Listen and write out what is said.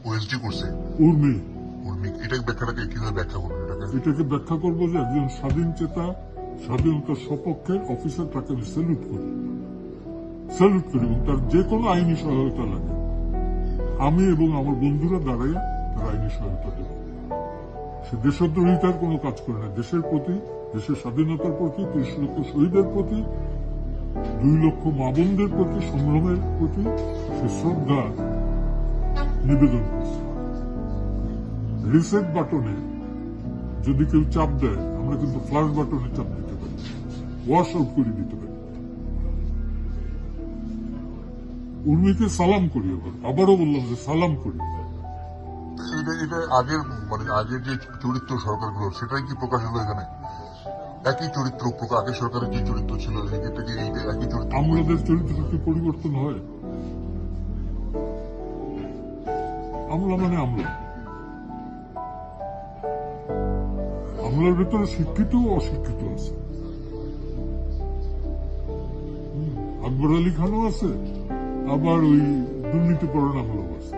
OSD করছে উর্মি। এটাকে ব্যাখ্যাটাকে কিভাবে ব্যাখ্যা করবেন? এটাকে ব্যাখ্যা করবো যে একজন স্বাধীন চেতা, স্বাধীনতার সপক্ষের অফিসার, তাকে আমি স্যালুট করি এবং তার যে কোনো আইনি সহায়তা লাগে আমি এবং আমার বন্ধুরা দাঁড়াইয়া তার আইনি সহায়তা দেব। সে দেশদ্রোহিতার কোনো কাজ করে না। দেশের প্রতি, দেশের স্বাধীনতার প্রতি, ৩০ লক্ষ শহীদের প্রতি, 2 লক্ষ মা বোনদের প্রতি, সম্ভ্রমের প্রতি সে শ্রদ্ধা নিবেদন করছে। রিসেট বাটনে যদি কেউ চাপ দেয়, আমরা কিন্তু ফ্লাশ বাটনে চাপ দিতে পারি, ওয়াশ আউট করে দিতে পারি। উর্মিকে সালাম করি, আবারও বললাম যে সালাম করি। এটা আগের আগের যে চরিত্র সরকারগুলোর, সেটাই কি প্রকাশ হলো এখানে? একই চরিত্র, আগের সরকারের যে চরিত্র ছিল একই চরিত্র। আমলাদের চরিত্র কি পরিবর্তন হয়? আমলা মানে আমলা, আমলার ভেতরে শিক্ষিত ও অশিক্ষিত আছে। আকবর আলী খানও আছে, আবার ওই দুর্নীতিপরায়ণ আমলাও আছে।